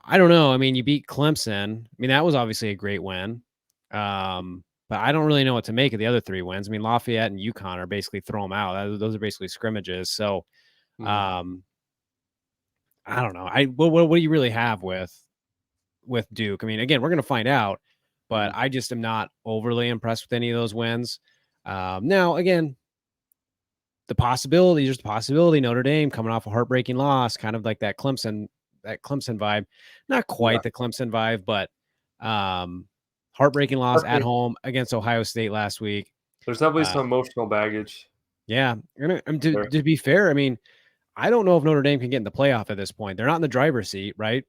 I don't know. I mean, you beat Clemson. I mean, that was obviously a great win. But I don't really know what to make of the other 3 wins. I mean, Lafayette and UConn are basically throw them out. Those are basically scrimmages. So I don't know. What do you really have with Duke? I mean, again, we're going to find out, but I just am not overly impressed with any of those wins. Now, again, there's the possibility Notre Dame coming off a heartbreaking loss, kind of like that Clemson vibe. Not quite the Clemson vibe, but heartbreaking loss at home against Ohio State last week. There's definitely some emotional baggage. Yeah. To be fair, I mean, I don't know if Notre Dame can get in the playoff at this point. They're not in the driver's seat, right?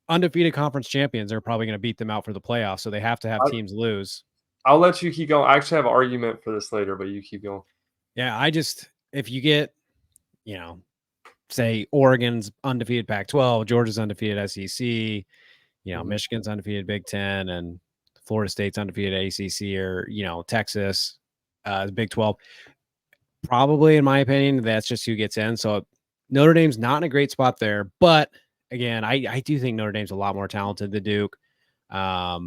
Undefeated conference champions are probably going to beat them out for the playoffs, so they have to have teams lose. I'll let you keep going. I actually have an argument for this later, but you keep going. Yeah, if you get, say Oregon's undefeated Pac-12, Georgia's undefeated SEC, Michigan's undefeated Big Ten, and Florida State's undefeated ACC, or Texas, Big 12. Probably, in my opinion, that's just who gets in. So Notre Dame's not in a great spot there, but again, I do think Notre Dame's a lot more talented than Duke. I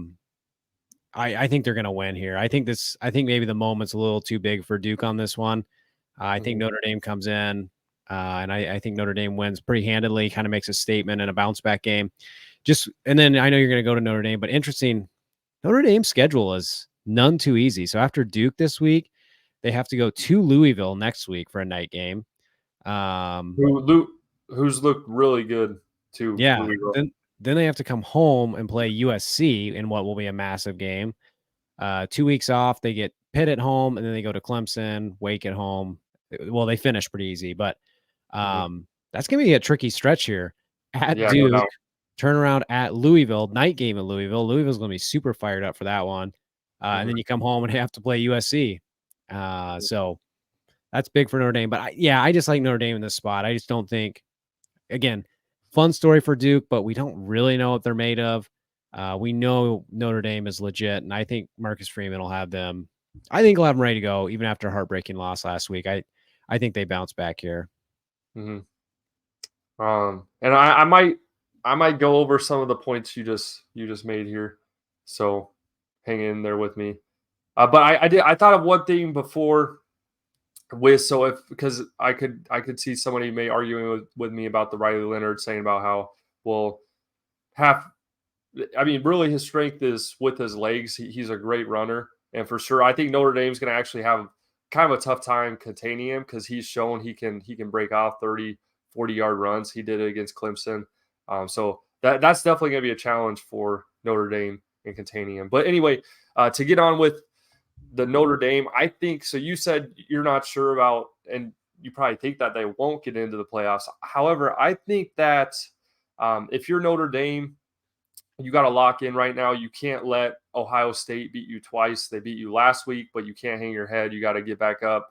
think they're going to win here. I think maybe the moment's a little too big for Duke on this one. I think Notre Dame comes in, and I think Notre Dame wins pretty handedly, kind of makes a statement in a bounce back game. And then I know you're going to go to Notre Dame, but interesting, Notre Dame's schedule is none too easy. So after Duke this week, they have to go to Louisville next week for a night game. Who's looked really good too. Yeah. Then they have to come home and play USC in what will be a massive game. 2 weeks off. They get Pitt at home, and then they go to Clemson, Wake at home. Well, they finish pretty easy, but that's going to be a tricky stretch here. At Duke, turnaround at Louisville, night game at Louisville. Louisville's going to be super fired up for that one. And then you come home and have to play USC. So that's big for Notre Dame. But I just like Notre Dame in this spot. I just don't think, again, fun story for Duke, but we don't really know what they're made of. We know Notre Dame is legit, and I think Marcus Freeman will have them. I think he'll have them ready to go, even after a heartbreaking loss last week. I think they bounce back here. And I might go over some of the points you just made here, so hang in there with me. But I thought of one thing before. Because I could see somebody may arguing with me about the Riley Leonard, saying about how really his strength is with his legs. He's a great runner, and for sure I think Notre Dame's going to actually have kind of a tough time containing him, because he's shown he can break off 30-40 yard runs. He did it against Clemson. So that's definitely going to be a challenge for Notre Dame in containing him. But anyway, to get on with the Notre Dame, I think so. You said you're not sure about, and you probably think that they won't get into the playoffs. However, I think that if you're Notre Dame, you got to lock in right now. You can't let Ohio State beat you twice. They beat you last week, but you can't hang your head. You got to get back up,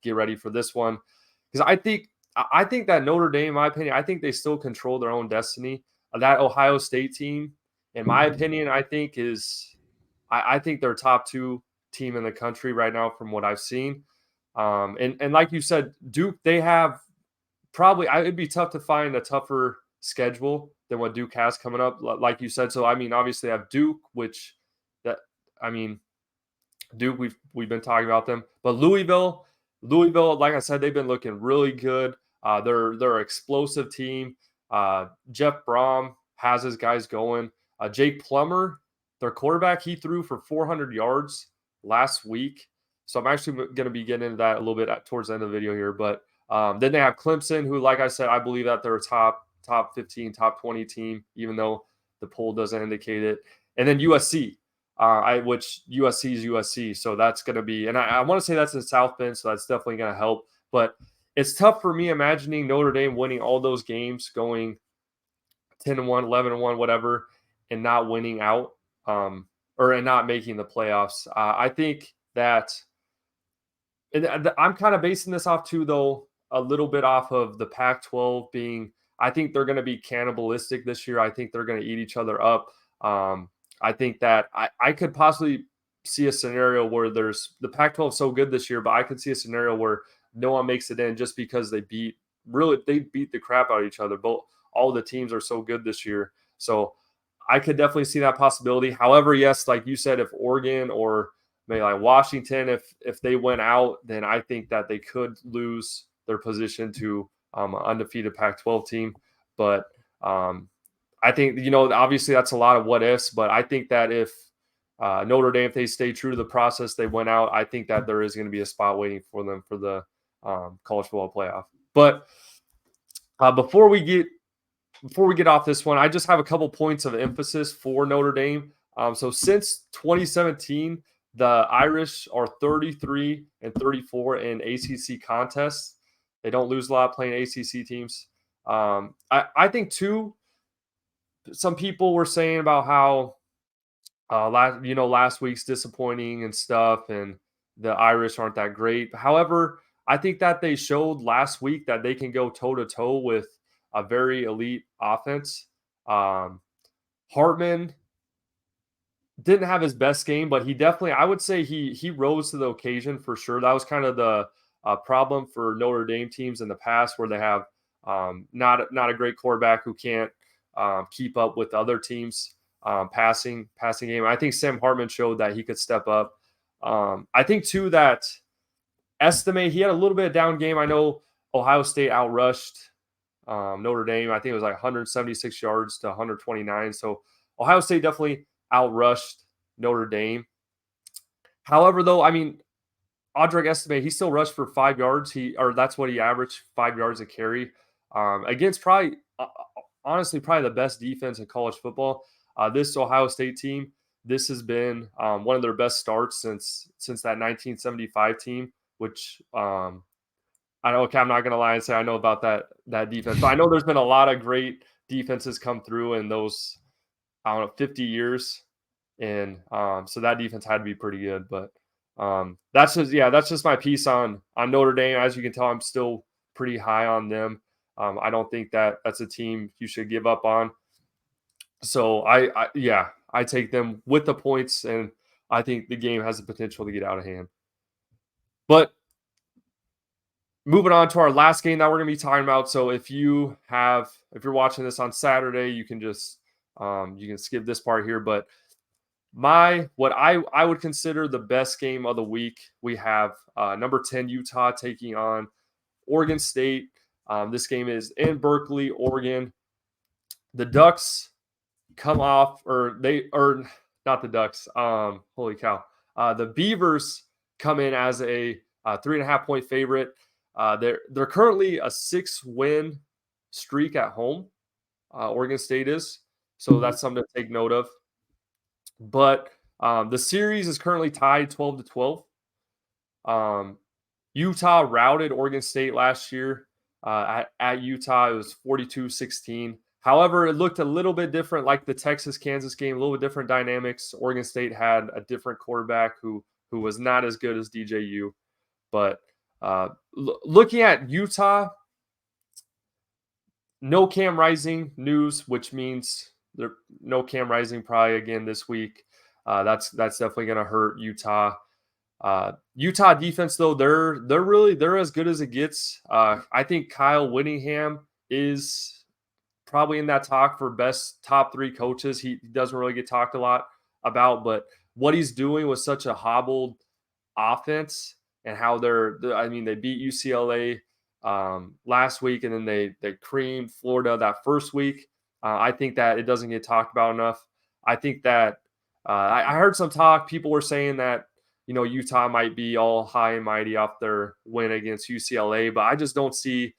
get ready for this one. Because I think that Notre Dame, in my opinion, I think they still control their own destiny. That Ohio State team, in my opinion, I think they're top 2 team in the country right now from what I've seen. And like you said, Duke, they have probably it'd be tough to find a tougher schedule than what Duke has coming up, like you said. So I mean, obviously, I have Duke, which Duke we've been talking about them, but Louisville, like I said, they've been looking really good. They're an explosive team. Jeff Brom has his guys going. Jake Plummer, their quarterback, he threw for 400 yards last week. So I'm actually going to be getting into that a little bit towards the end of the video here. But then they have Clemson, who, like I said, I believe that they're a top 15, top 20 team, even though the poll doesn't indicate it. And then USC, which USC is USC. So that's going to be, and I want to say that's in South Bend, so that's definitely going to help. But it's tough for me imagining Notre Dame winning all those games, going 10-1, 11-1, whatever, and not winning out, and not making the playoffs. I think that, and I'm kind of basing this off too, though, a little bit off of the Pac-12 being, I think they're going to be cannibalistic this year. I think they're going to eat each other up. I think that I could possibly see a scenario where there's the Pac-12 so good this year, but I could see a scenario where no one makes it in just because they beat the crap out of each other. Both all the teams are so good this year. So I could definitely see that possibility. However, yes, like you said, if Oregon or maybe like Washington, if they went out, then I think that they could lose their position to an undefeated Pac-12 team. But I think, obviously that's a lot of what ifs, but I think that if Notre Dame, if they stay true to the process, they went out, I think that there is going to be a spot waiting for them for the college football playoff. But before we get off this one, I just have a couple points of emphasis for Notre Dame. So since 2017, the Irish are 33-34 in ACC contests. They don't lose a lot playing ACC teams. I think too, some people were saying about how last week's disappointing and stuff, and the Irish aren't that great. However, I think that they showed last week that they can go toe-to-toe with a very elite offense. Hartman didn't have his best game, but he definitely, I would say he rose to the occasion for sure. That was kind of the problem for Notre Dame teams in the past, where they have not a great quarterback who can't keep up with other teams' passing game. I think Sam Hartman showed that he could step up. I think too that Estime, he had a little bit of down game. I know Ohio State outrushed Notre Dame. I think it was like 176 yards to 129. So Ohio State definitely outrushed Notre Dame. However, though, I mean, Audric Estime, he still rushed for 5 yards. That's what he averaged, 5 yards a carry, against probably the best defense in college football. This Ohio State team, this has been one of their best starts since that 1975 team, which I know. Okay, I'm not going to lie and say I know about that defense, but I know there's been a lot of great defenses come through in those, 50 years, and so that defense had to be pretty good. But that's just my piece on Notre Dame. As you can tell, I'm still pretty high on them. I don't think that that's a team you should give up on. So I take them with the points, and I think the game has the potential to get out of hand. But moving on to our last game that we're going to be talking about. So if you're watching this on Saturday, you can just you can skip this part here. But what I would consider the best game of the week, we have number 10 Utah taking on Oregon State. This game is in Berkeley, Oregon. The Ducks come off, or not the Ducks. Holy cow! The Beavers come in as a 3.5-point favorite. They're currently a 6-win streak at home. Oregon State is. So that's something to take note of. But the series is currently tied 12-12. Utah routed Oregon State last year at Utah. It was 42-16. However, it looked a little bit different, like the Texas-Kansas game, a little bit different dynamics. Oregon State had a different quarterback who was not as good as DJU. But looking at Utah, no Cam Rising news, which means no Cam Rising probably again this week. That's definitely going to hurt Utah. Utah defense, though, they're as good as it gets. I think Kyle Whittingham is probably in that talk for best top 3 coaches. He doesn't really get talked a lot about, but what he's doing with such a hobbled offense and how they beat UCLA last week, and then they creamed Florida that first week. I think that it doesn't get talked about enough. I think that I heard some talk. People were saying that Utah might be all high and mighty off their win against UCLA, but I just don't see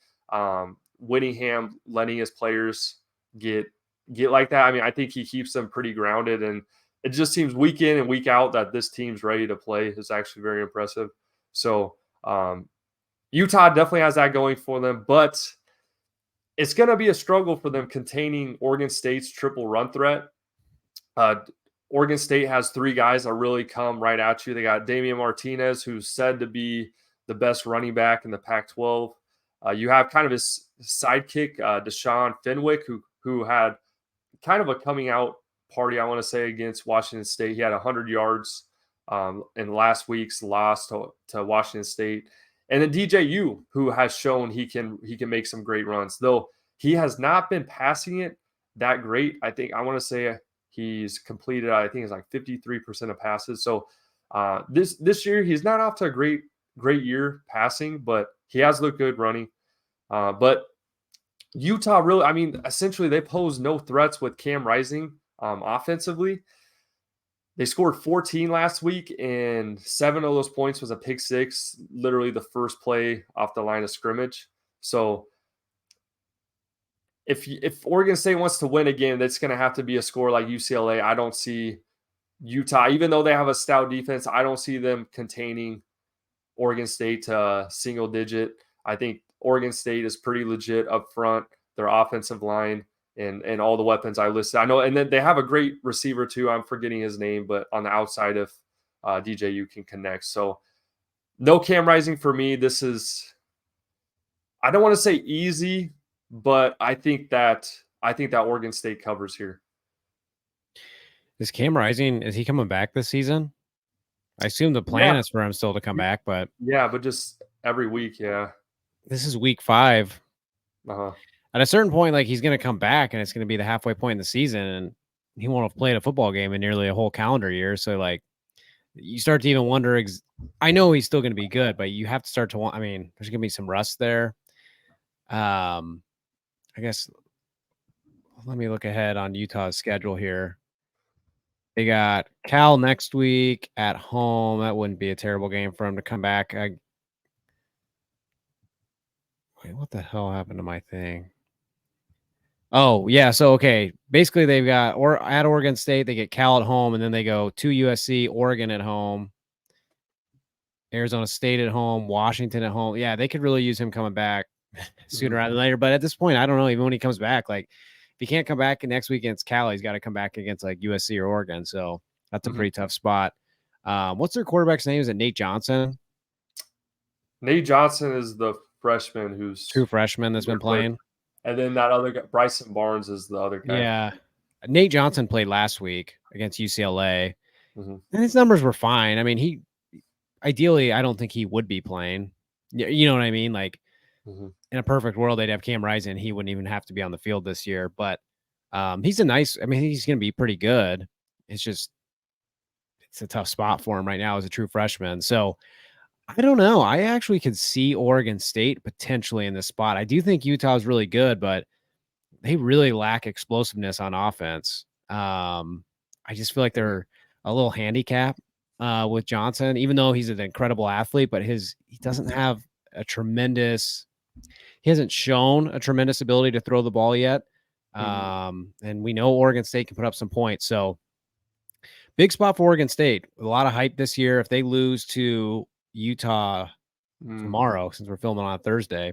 Whittingham letting his players get like that. I mean, I think he keeps them pretty grounded, and it just seems week in and week out that this team's ready to play. Is actually very impressive. So Utah definitely has that going for them, but it's going to be a struggle for them containing Oregon State's triple run threat. Oregon State has 3 guys that really come right at you. They got Damian Martinez, who's said to be the best running back in the Pac-12. You have kind of his sidekick, Deshaun Fenwick, who had kind of a coming out party, I want to say, against Washington State. He had 100 yards in last week's loss to Washington State. And then DJU, who has shown he can make some great runs, though he has not been passing it that great. I want to say he's completed, I think it's like 53% of passes. So this year he's not off to a great year passing, but he has looked good running. But Utah really, I mean, essentially they pose no threats with Cam Rising offensively. They scored 14 last week, and 7 of those points was a pick six, literally the first play off the line of scrimmage. So if Oregon State wants to win again, that's going to have to be a score like UCLA. I don't see Utah, even though they have a stout defense, I don't see them containing Oregon State to single digit. I think Oregon State is pretty legit up front, their offensive line and all the weapons I listed. I know, and then they have a great receiver too. I'm forgetting his name, but on the outside of DJU can connect. So no Cam Rising for me. This is, I don't want to say easy, but I think that Oregon State covers here. Is Cam Rising, is he coming back this season? I assume the plan is for him still to come back, but but just every week, This is week 5. Uh-huh. At a certain point, like, he's going to come back, and it's going to be the halfway point in the season, and he won't have played a football game in nearly a whole calendar year. So, like, you start to even wonder. I know he's still going to be good, but you have to start to want. I mean, there's going to be some rust there. I guess. Let me look ahead on Utah's schedule here. They got Cal next week at home. That wouldn't be a terrible game for him to come back. Wait, what the hell happened to my thing? Oh, yeah. So, okay. Basically, they've got at Oregon State, they get Cal at home, and then they go to USC, Oregon at home, Arizona State at home, Washington at home. Yeah, they could really use him coming back sooner rather than later. But at this point, I don't know. Even when he comes back, like, if he can't come back next week against Cal, he's got to come back against like USC or Oregon. So that's a pretty tough spot. What's their quarterback's name? Is it Nate Johnson? Nate Johnson is the freshman who's true freshman that's been playing. And then that other guy, Bryson Barnes, is the other guy. Yeah. Nate Johnson played last week against UCLA. And his numbers were fine. I mean, ideally, I don't think he would be playing. You know what I mean? Like, in a perfect world, they'd have Cam Rising. He wouldn't even have to be on the field this year. But he's going to be pretty good. It's a tough spot for him right now as a true freshman. So, I don't know. I actually could see Oregon State potentially in this spot. I do think Utah is really good, but they really lack explosiveness on offense. I just feel like they're a little handicap with Johnson, even though he's an incredible athlete, but he doesn't have he hasn't shown a tremendous ability to throw the ball yet. And we know Oregon State can put up some points. So big spot for Oregon State. A lot of hype this year. If they lose to Utah tomorrow, since we're filming on Thursday,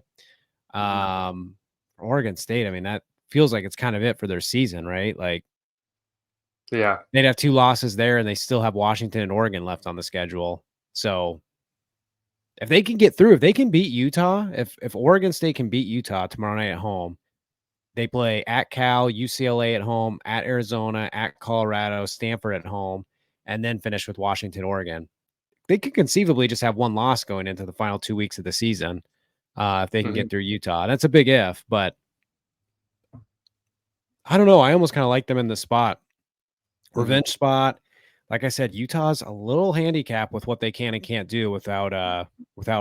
Oregon State, I mean, that feels like it's kind of it for their season, right? Like, yeah, they'd have 2 losses there, and they still have Washington and Oregon left on the schedule. So if they can get through, if they can beat Utah, if Oregon State can beat Utah tomorrow night at home, they play at Cal, UCLA at home, at Arizona, at Colorado, Stanford at home, and then finish with Washington, Oregon. They could conceivably just have 1 loss going into the final 2 weeks of the season if they can get through Utah. That's a big if, but I don't know. I almost kind of like them in the spot. Revenge spot. Like I said, Utah's a little handicap with what they can and can't do without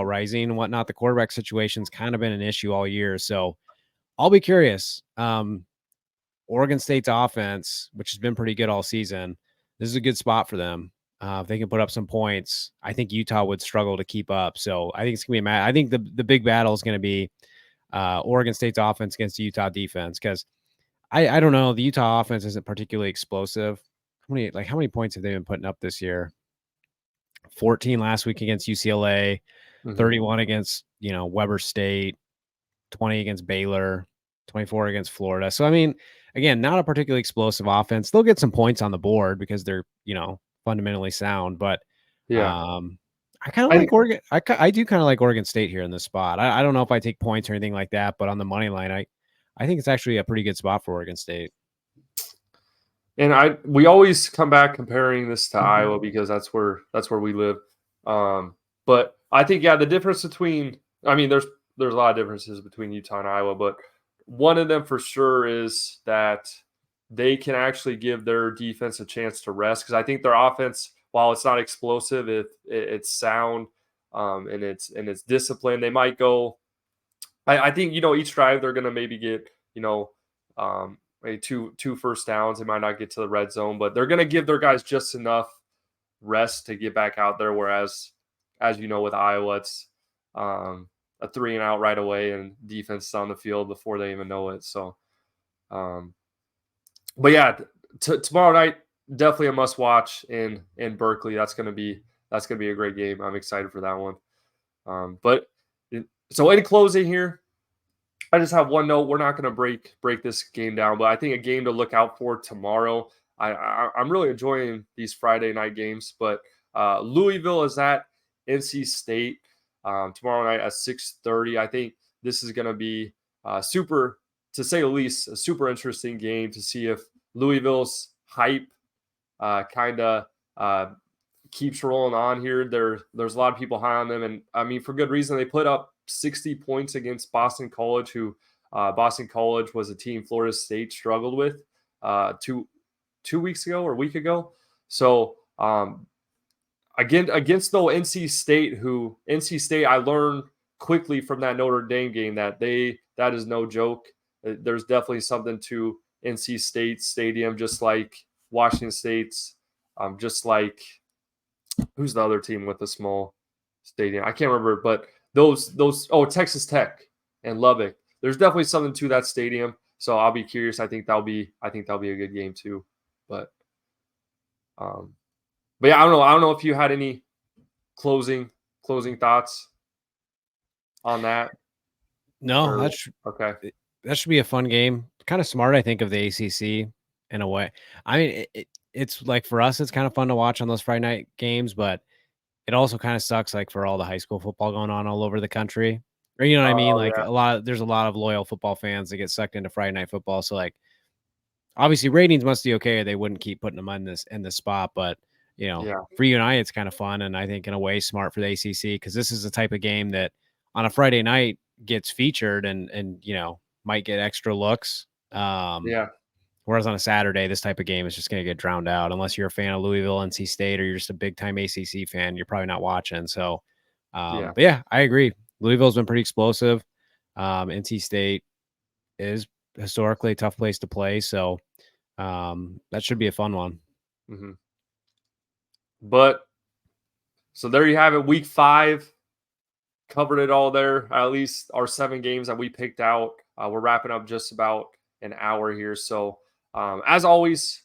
Rising and whatnot. The quarterback situation's kind of been an issue all year. So I'll be curious. Oregon State's offense, which has been pretty good all season, this is a good spot for them. If they can put up some points, I think Utah would struggle to keep up. So I think it's going to be I think the big battle is going to be Oregon State's offense against the Utah defense, because I don't know. The Utah offense isn't particularly explosive. How many points have they been putting up this year? 14 last week against UCLA, 31 against, Weber State, 20 against Baylor, 24 against Florida. So, I mean, again, not a particularly explosive offense. They'll get some points on the board because they're, fundamentally sound. But I kind of like Oregon. I do kind of like Oregon State here in this spot. I don't know if I take points or anything like that, but on the money line, I think it's actually a pretty good spot for Oregon State. And we always come back comparing this to Iowa because that's where we live. But I think the difference between there's a lot of differences between Utah and Iowa, but one of them for sure is that they can actually give their defense a chance to rest, because I think their offense, while it's not explosive, it's sound and it's disciplined. They might go. I think each drive they're going to maybe get maybe two first downs. They might not get to the red zone, but they're going to give their guys just enough rest to get back out there. Whereas, as you know, with Iowa, it's a 3 and out right away, and defense is on the field before they even know it. So, but yeah, tomorrow night, definitely a must watch in Berkeley. That's gonna be a great game. I'm excited for that one. So in closing here, I just have one note. We're not going to break this game down, but I think a game to look out for tomorrow. I'm really enjoying these Friday night games, but Louisville is at NC State tomorrow night at 6:30. I think this is going to be super, to say the least, a super interesting game to see if Louisville's hype kind of keeps rolling on here. There's a lot of people high on them, and I mean, for good reason. They put up 60 points against Boston College, who Boston College was a team Florida State struggled with 2 weeks ago or a week ago. So again, against though NC State, I learned quickly from that Notre Dame game that is no joke. There's definitely something to NC State Stadium, just like Washington State's, just like who's the other team with the small stadium? I can't remember, but those Texas Tech and Lubbock. There's definitely something to that stadium. So I'll be curious. I think that'll be a good game too. But yeah, I don't know if you had any closing thoughts on that. No, that's okay. That should be a fun game. Kind of smart, I think, of the ACC in a way. I mean, it's like for us, it's kind of fun to watch on those Friday night games, but it also kind of sucks, like, for all the high school football going on all over the country. Or, you know what I mean? Like, there's a lot of loyal football fans that get sucked into Friday night football. So, like, obviously ratings must be okay, or they wouldn't keep putting them in this spot. But, for you and I, it's kind of fun, and I think in a way smart for the ACC, because this is the type of game that on a Friday night gets featured and might get extra looks. Whereas on a Saturday, this type of game is just going to get drowned out. Unless you're a fan of Louisville, NC State, or you're just a big time ACC fan, you're probably not watching. So, but yeah, I agree. Louisville's been pretty explosive. NC State is historically a tough place to play. So, that should be a fun one. Mm-hmm. But so there you have it. Week 5 covered it all there. At least our 7 games that we picked out. We're wrapping up just about an hour here. So as always,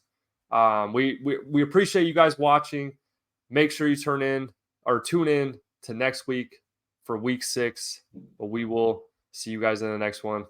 we appreciate you guys watching. Make sure you tune in to next week for week 6. But we will see you guys in the next one.